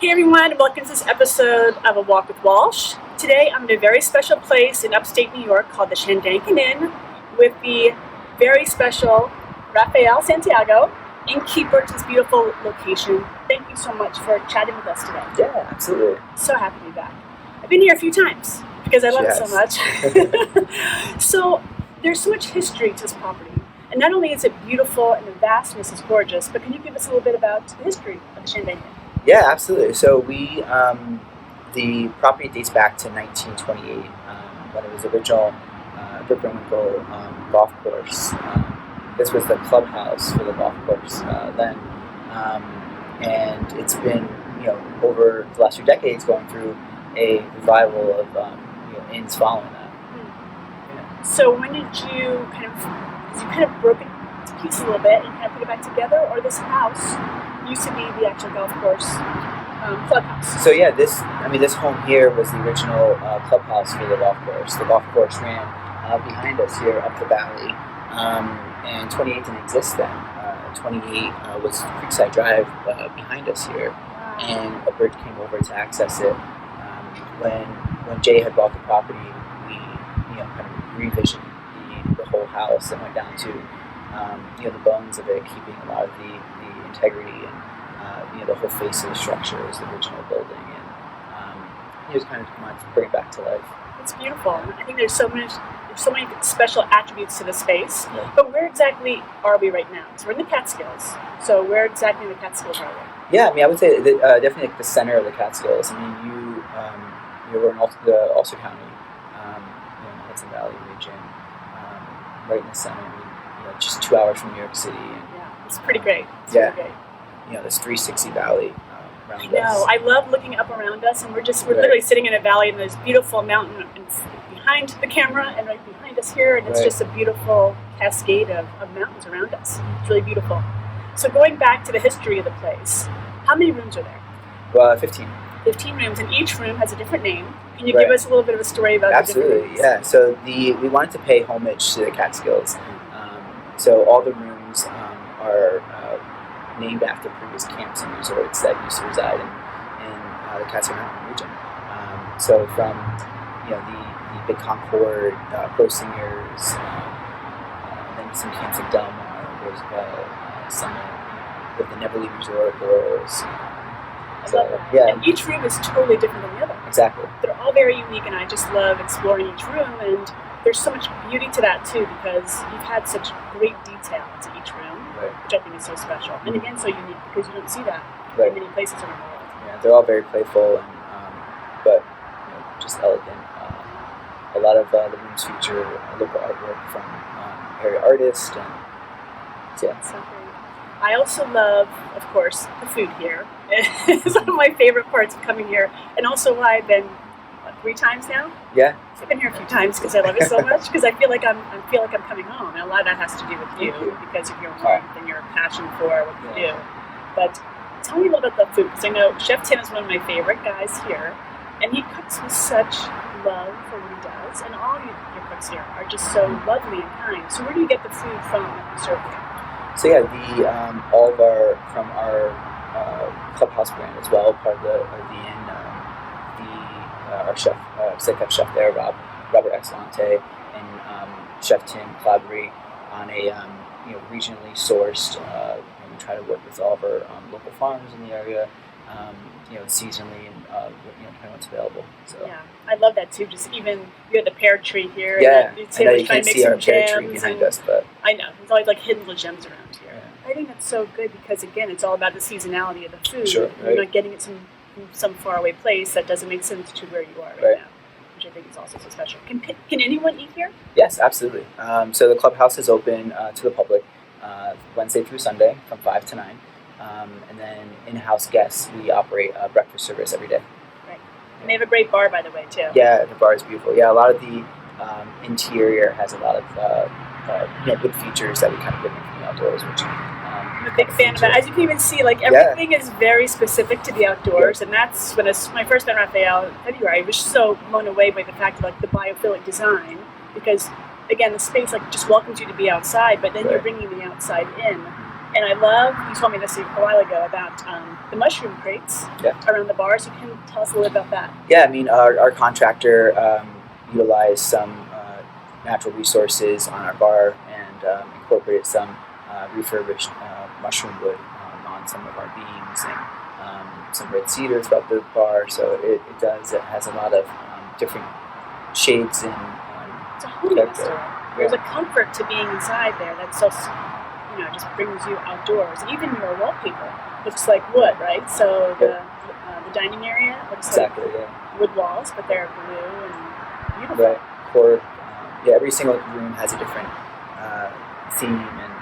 Hey everyone, welcome to this episode of A Walk with Walsh. Today I'm in a very special place in upstate New York called the Shandaken Inn with the very special Rafael Santiago, innkeeper to this beautiful location. Thank you so much for chatting with us today. Yeah, absolutely. So happy to be back. I've been here a few times because I love it so much. So there's so much history to this property. And not only is it beautiful and the vastness is gorgeous, but can you give us a little bit about the history of the Shandaken Inn? Yeah, absolutely. So the property dates back to 1928 when it was the original Rip and Winkle golf course. This was the clubhouse for the golf course then, and it's been over the last few decades going through a revival of inns following that. Yeah. So when did you kind of broke it to pieces a little bit and kind of put it back together, or this house used to be the actual golf course clubhouse? So yeah, this home here was the original clubhouse for the golf course. The golf course ran behind us here up the valley, and 28 didn't exist then. 28 was Creekside Drive behind us here, and a bridge came over to access it. When Jay had bought the property, we kind of revisioned the whole house and went down to the bones of it, keeping a lot of the integrity and the whole face of the structure is the original building, and just kind of wanted to bring it back to life. It's beautiful. I think there's so many special attributes to the space. Yeah. But where exactly are we right now? So we're in the Catskills. So where exactly in the Catskills are we? Yeah, I would say that, definitely like the center of the Catskills. We're in the Ulster County, Hudson Valley region, right in the center. Just 2 hours from New York City. And, yeah, it's pretty great. Pretty great. This 360 valley around us. I know. I love looking up around us, and we're literally sitting in a valley, and there's beautiful mountain behind the camera, and right behind us here, and it's just a beautiful cascade of mountains around us. It's really beautiful. So going back to the history of the place, how many rooms are there? Well, 15. 15 rooms, and each room has a different name. Can you give us a little bit of a story about Absolutely, the different rooms? Yeah. So we wanted to pay homage to the Catskills. So all the rooms are named after previous camps and resorts that used to reside in the Catskill Mountain region. So from the Big Concord, Crow Singers, then some camps at Delmar, Roosevelt, Summit, with the Never Leave Resort girls. I love that. Yeah. And each room is totally different than the other. Exactly. They're all very unique, and I just love exploring each room, and there's so much beauty to that too, because you've had such great detail to each room, which I think is so special. And again, so unique, because you don't see that in many places around the world. Yeah, they're all very playful, and but just elegant. A lot of the rooms feature local artwork from area artists, and yeah. So great. I also love, of course, the food here. It's one of my favorite parts of coming here, and also why I've been 3 times now. Yeah. I've been here a few times because I love it so much. Because I feel like I'm coming home, and a lot of that has to do with you because of your warmth and your passion for what you do. But tell me a little bit about the food, because I know Chef Tim is one of my favorite guys here, and he cooks with such love for what he does, and all your cooks here are just so lovely and kind. So where do you get the food from that you serve here? So yeah, all of our clubhouse brand as well, part of the inn. Our chef, executive chef there, Robert Escalante, and Chef Tim collaborate on a regionally sourced. We try to work with all of our local farms in the area, seasonally and kind of what's available. So yeah, I love that too. Just even you have the pear tree here. Yeah, and I know you can't see our pear tree behind us, but I know there's always like hidden little gems around here. Yeah. I think that's so good because again, it's all about the seasonality of the food. Sure, You're not getting it from some faraway place that doesn't make sense to where you are right now, which I think is also so special. Can anyone eat here? Yes, absolutely. So the clubhouse is open to the public Wednesday through Sunday from 5 to 9. And then in-house guests, we operate a breakfast service every day. Right. And they have a great bar, by the way, too. Yeah, the bar is beautiful. Yeah, a lot of the interior has a lot of good features that we kind of bring in from the outdoors, which I'm a big fan of that. As you can even see, like everything is very specific to the outdoors, and that's when I first met Rafael in February. I was so blown away by the fact of like the biophilic design, because again, the space like just welcomes you to be outside, but then you're bringing the outside in. And I love, you told me this a while ago about the mushroom crates around the bars. You can tell us a little bit about that. Yeah, I mean, our contractor utilized some natural resources on our bar and incorporated some refurbished mushroom wood on some of our beams and some red cedar throughout the bar. So it has a lot of different shades and it's a holiness to it. There's a comfort to being inside there that's so, just brings you outdoors. Even your wallpaper looks like wood, right? So the dining area looks like wood walls, but they're blue and beautiful. Right. Or, every single room has a different theme and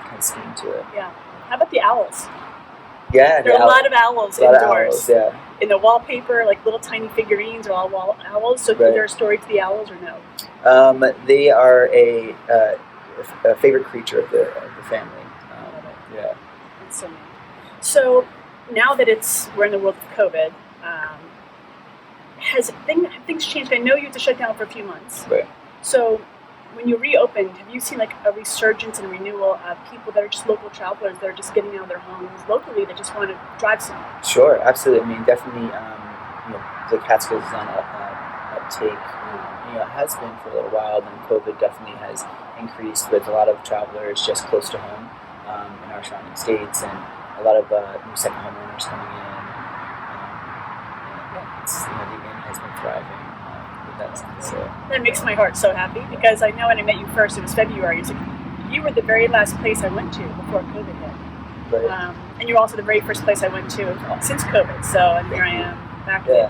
kind of scheme to it. Yeah. How about the owls? Yeah, there are a lot of owls indoors. Yeah. In the wallpaper, like little tiny figurines are all owls. So is there a story to the owls or no? They are a favorite creature of the family. Yeah. That's so neat. So now that we're in the world of COVID, have things changed? I know you had to shut down for a few months. Right. So when you reopened, have you seen like a resurgence and renewal of people that are just local travelers that are just getting out of their homes locally that just want to drive somewhere? Sure, absolutely. I mean, definitely, the Catskills is on uptake. It has been for a little while. Then COVID definitely has increased with a lot of travelers just close to home in our surrounding states, and a lot of new second homeowners coming in. The inn has been thriving. That makes my heart so happy because I know when I met you first, it was February. It's like you were the very last place I went to before COVID hit. Right. And you're also the very first place I went to since COVID. So, and here I am back. Yeah.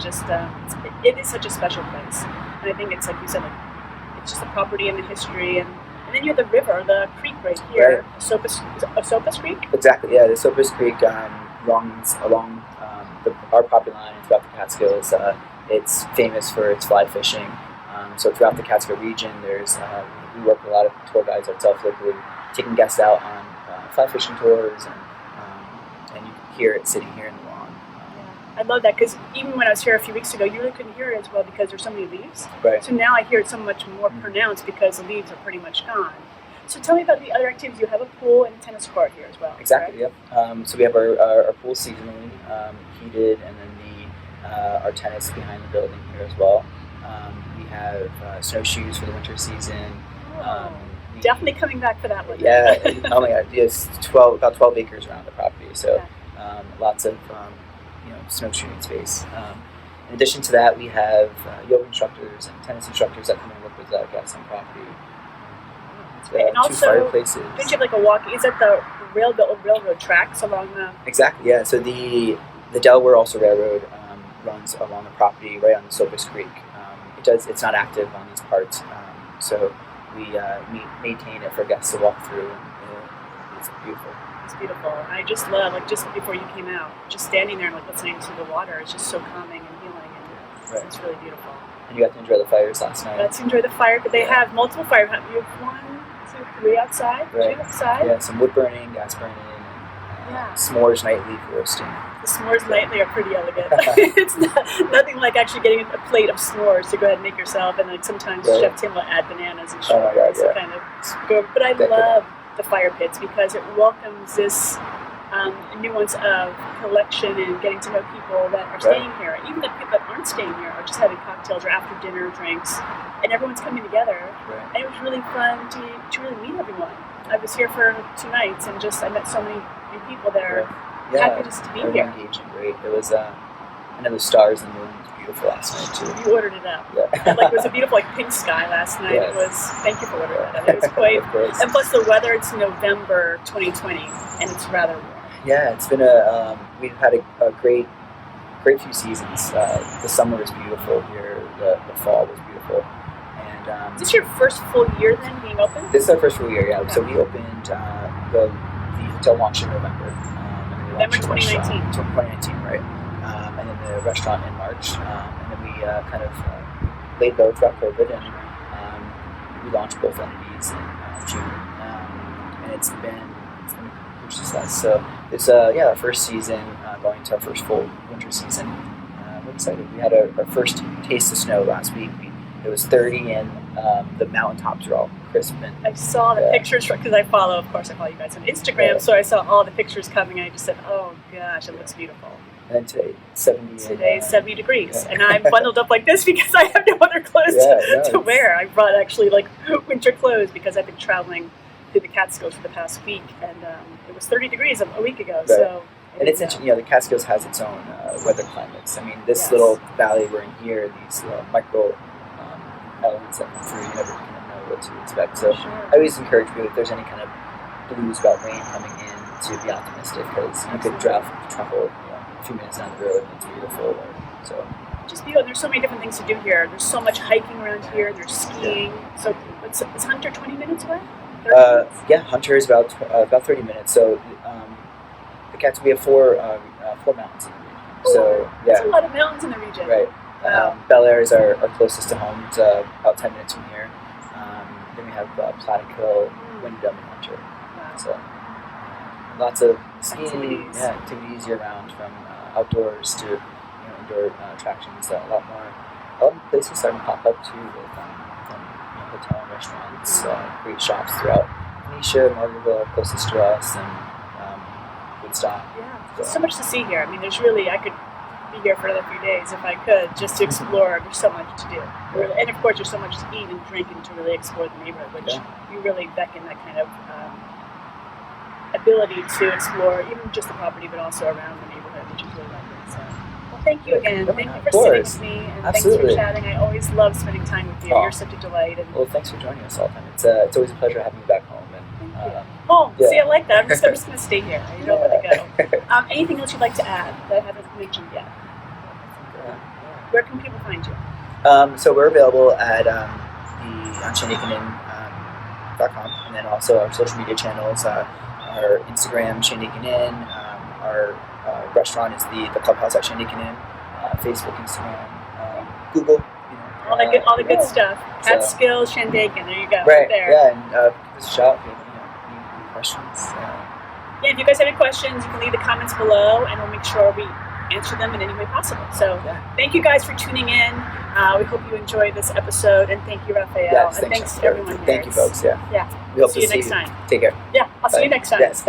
It is such a special place. And I think it's like you said, it's just the property and the history. And then you have the river, the creek right here. Right. Osopa's Creek? Exactly, yeah. The Osopa's Creek runs along our property line throughout the Catskills. It's famous for its fly fishing. So throughout the Catskill region, we work with a lot of tour guides ourselves locally, taking guests out on fly fishing tours, and you can hear it sitting here in the lawn. I love that because even when I was here a few weeks ago, you really couldn't hear it as well because there's so many leaves. Right. So now I hear it so much more pronounced because the leaves are pretty much gone. So tell me about the other activities. You have a pool and a tennis court here as well. Exactly. Correct? Yep. So we have our pool seasonally heated, and then our tennis behind the building here as well. We have snowshoes for the winter season. Definitely coming back for that one. Yeah. Oh my God. Yes, about 12 acres around the property. So lots of snowshoeing space. In addition to that, we have yoga instructors and tennis instructors that come and work with guests on property. And two fireplaces. Don't you have like a walk? Is that the railroad tracks along the? Exactly. Yeah. So the Delaware also Railroad runs along the property right on the Osopa's Creek. It's not active on these parts, so we maintain it for guests to walk through, and it's beautiful. It's beautiful. I just love, just before you came out, just standing there and listening to the water. It's just so calming and healing, and it's really beautiful. And you got to enjoy the fires last night. Got to enjoy the fire, but they have multiple fires. You have 1, 2, 3 outside, 2 outside. Yeah, some wood burning, gas burning, and s'mores nightly for roasting. The s'mores nightly are pretty elegant. It's nothing like actually getting a plate of s'mores to go ahead and make yourself, and sometimes Chef Tim will add bananas and sugar to kind of go. But I love the fire pits because it welcomes this nuance of collection and getting to know people that are staying here. Even the people that aren't staying here are just having cocktails or after dinner drinks, and everyone's coming together. Right. And it was really fun to really meet everyone. I was here for 2 nights and I met so many new people that are happy just to be here. Engaging, great. It was, I know the stars and the moon was beautiful last night too. You ordered it up. Yeah. And it was a beautiful pink sky last night. It was, thank you for ordering that up. It was quite, and plus the weather, it's November 2020 and it's rather warm. Yeah, it's been we've had a great few seasons. The summer was beautiful here, the fall was beautiful. And is this your first full year then being open? This is our first full year, yeah. So we opened the hotel launch in November. November 2019. 2019, right. And then the restaurant in March. And then we kind of laid low throughout COVID, and we launched both entities in June. And it's been a huge success. So it's our first season, going to our first full winter season. We're excited. We had our first taste of snow last week. It was 30, and the mountaintops are all crisp and I saw the Yeah. pictures because I follow you guys on Instagram, Yeah. so I saw all the pictures coming. And I just said, "Oh gosh, it looks beautiful." and then today 70. Today's 70 degrees, Yeah. and I'm bundled up like this because I have no other clothes to wear. I brought actually like winter clothes because I've been traveling through the Catskills for the past week, and it was 30 degrees a week ago. Right. So, And it's interesting, the Catskills has its own weather climates. I mean, this Yes. little valley we're in here, these micro elements that come through, you never kind of know what to expect. So Sure. I always encourage people, if there's any kind of blues about rain coming in, to be optimistic, because you could travel a few minutes down the road and it's beautiful. So Just beautiful. There's so many different things to do here. There's so much hiking around here. There's skiing. So is Hunter 20 minutes away? 30 minutes? yeah, Hunter is about 30 minutes. So we have four mountains in the region. So There's yeah, a lot of mountains in the region. right. Wow. Bel Air is our closest to home. It's about 10 minutes from here. Then we have Catskills, Wyndham, and Hunter. Wow. So lots of skiing, Activities. activities year round, from outdoors to indoor attractions. A lot of places starting to pop up too, with hotel and restaurants, great shops throughout Phoenicia, Margaretville, closest to us, and Woodstock. Yeah, there's so much to see here. I mean, I could be here for another few days if I could, just to explore. There's so much to do. Really, and of course, there's so much to eat and drink and to really explore the neighborhood, which you really beckon that kind of ability to explore, even just the property, but also around the neighborhood, which is really lovely. So, well, thank you again. Thank you for sitting with me, and Absolutely. thanks for chatting. I always love spending time with you. Oh. You're such a delight. And Well, thanks for joining us all the time. It's always a pleasure having you back home. And home. Yeah. See, I like that. I'm just going to stay here. I don't want to go. Anything else you'd like to add that I haven't mentioned yet? Where can people find you? So we're available at on Shandaken Inn.com, and then also our social media channels, our Instagram, Shandaken Inn, our restaurant is the Clubhouse at Shandaken Inn, Facebook, Instagram, Google. All the good stuff. Catskills, Shandaken. There you go. Right there. Yeah, and give us a shout if you have any questions. Yeah, if you guys have any questions, you can leave the comments below, and we'll make sure we answer them in any way possible. So thank you guys for tuning in. We hope you enjoyed this episode, and thank you, Raphael. Yes, and thanks to everyone here. Thank you, folks. Yeah. We hope See to you next time. Take care. Yeah, I'll see you next time. Yes.